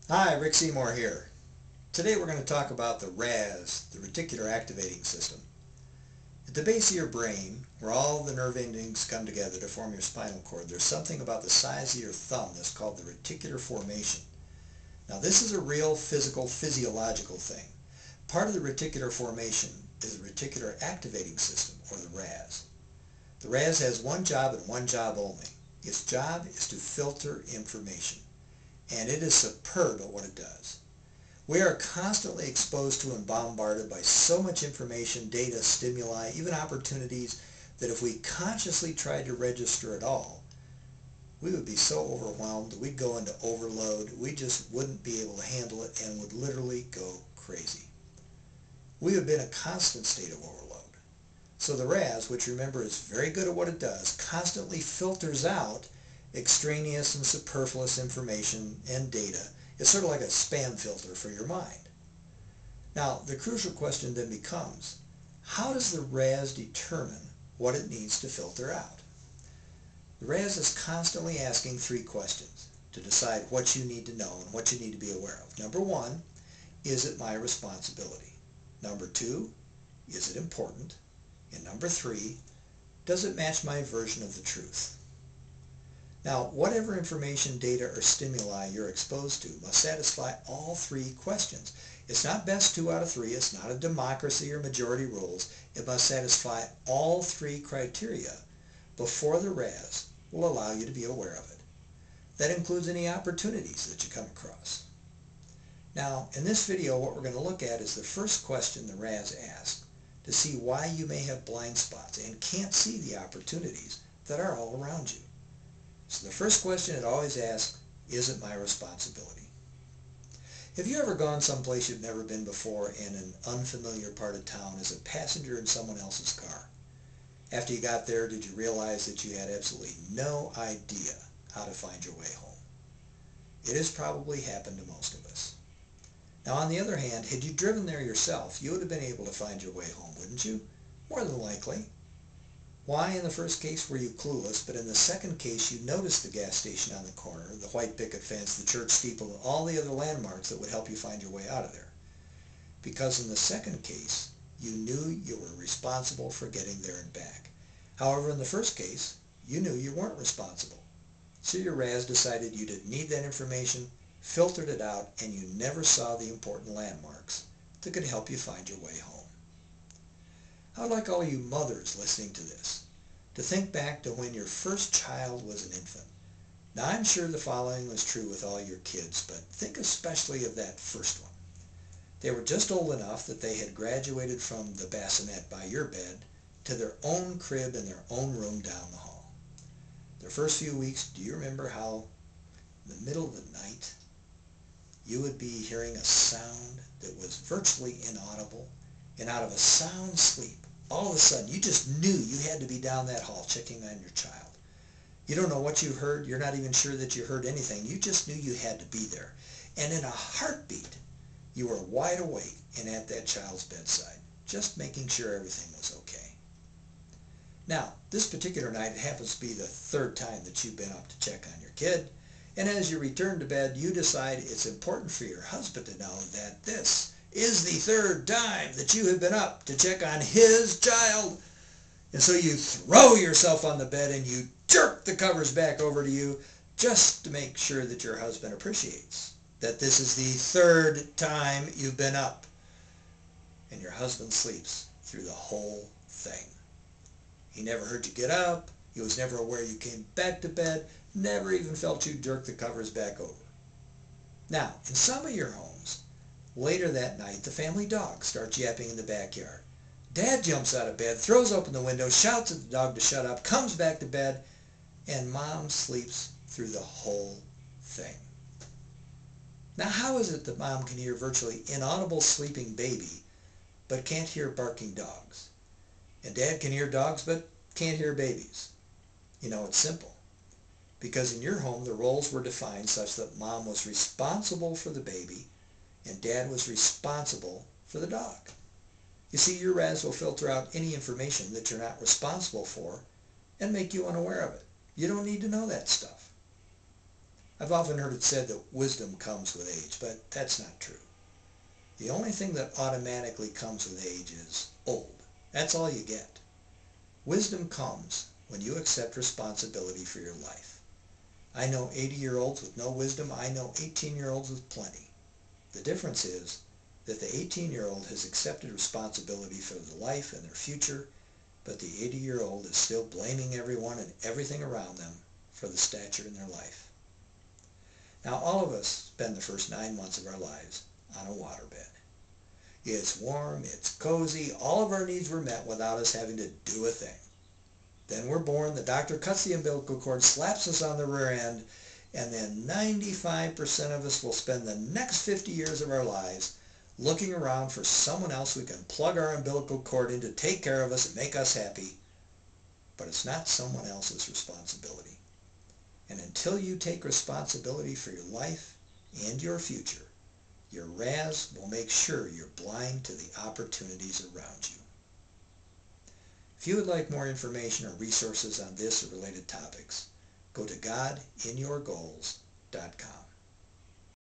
Hi, Rick Seymour here. Today we're going to talk about the RAS, the reticular activating system. At the base of your brain, where all the nerve endings come together to form your spinal cord, there's something about the size of your thumb that's called the reticular formation. Now this is a real physical, physiological thing. Part of the reticular formation is the reticular activating system, or the RAS. The RAS has one job and one job only. Its job is to filter information, and it is superb at what it does. We are constantly exposed to and bombarded by so much information, data, stimuli, even opportunities, that if we consciously tried to register it all, we would be so overwhelmed that we'd go into overload. We just wouldn't be able to handle it and would literally go crazy. We would be in a constant state of overload. So the RAS, which remember is very good at what it does, constantly filters out extraneous and superfluous information and data. It's sort of like a spam filter for your mind. Now, the crucial question then becomes, how does the RAS determine what it needs to filter out? The RAS is constantly asking three questions to decide what you need to know and what you need to be aware of. Number one, is it my responsibility? Number two, is it important? And number three, does it match my version of the truth? Now, whatever information, data, or stimuli you're exposed to must satisfy all three questions. It's not best 2 out of 3. It's not a democracy or majority rules. It must satisfy all three criteria before the RAS will allow you to be aware of it. That includes any opportunities that you come across. Now, in this video, what we're going to look at is the first question the RAS asks to see why you may have blind spots and can't see the opportunities that are all around you. So the first question it always asks, is it my responsibility? Have you ever gone someplace you've never been before in an unfamiliar part of town as a passenger in someone else's car? After you got there, did you realize that you had absolutely no idea how to find your way home? It has probably happened to most of us. Now, on the other hand, had you driven there yourself, you would have been able to find your way home, wouldn't you? More than likely. Why in the first case were you clueless, but in the second case you noticed the gas station on the corner, the white picket fence, the church steeple, and all the other landmarks that would help you find your way out of there? Because in the second case, you knew you were responsible for getting there and back. However, in the first case, you knew you weren't responsible. So your RAS decided you didn't need that information, filtered it out, and you never saw the important landmarks that could help you find your way home. I'd like all you mothers listening to this to think back to when your first child was an infant. Now, I'm sure the following was true with all your kids, but think especially of that first one. They were just old enough that they had graduated from the bassinet by your bed to their own crib in their own room down the hall. Their first few weeks, do you remember how in the middle of the night you would be hearing a sound that was virtually inaudible, and out of a sound sleep, all of a sudden, you just knew you had to be down that hall checking on your child. You don't know what you heard. You're not even sure that you heard anything. You just knew you had to be there. And in a heartbeat, you were wide awake and at that child's bedside, just making sure everything was okay. Now, this particular night, it happens to be the third time that you've been up to check on your kid. And as you return to bed, you decide it's important for your husband to know that this is the third time that you have been up to check on his child. And so you throw yourself on the bed and you jerk the covers back over to you just to make sure that your husband appreciates that this is the third time you've been up. And your husband sleeps through the whole thing. He never heard you get up. He was never aware you came back to bed, never even felt you jerk the covers back over. Now, in some of your homes, later that night, the family dog starts yapping in the backyard. Dad jumps out of bed, throws open the window, shouts at the dog to shut up, comes back to bed, and Mom sleeps through the whole thing. Now, how is it that Mom can hear virtually inaudible sleeping baby, but can't hear barking dogs? And Dad can hear dogs, but can't hear babies? You know, it's simple. Because in your home, the roles were defined such that Mom was responsible for the baby, and Dad was responsible for the dog. You see, your RAS will filter out any information that you're not responsible for and make you unaware of it. You don't need to know that stuff. I've often heard it said that wisdom comes with age, but that's not true. The only thing that automatically comes with age is old. That's all you get. Wisdom comes when you accept responsibility for your life. I know 80-year-olds with no wisdom. I know 18-year-olds with plenty. The difference is that the 18-year-old has accepted responsibility for their life and their future, but the 80-year-old is still blaming everyone and everything around them for the stature in their life. Now, all of us spend the first 9 months of our lives on a waterbed. It's warm, it's cozy, all of our needs were met without us having to do a thing. Then we're born, the doctor cuts the umbilical cord, slaps us on the rear end, and then 95% of us will spend the next 50 years of our lives looking around for someone else we can plug our umbilical cord in to take care of us and make us happy. But it's not someone else's responsibility. And until you take responsibility for your life and your future, your RAS will make sure you're blind to the opportunities around you. If you would like more information or resources on this or related topics, go to godinyourgoals.com.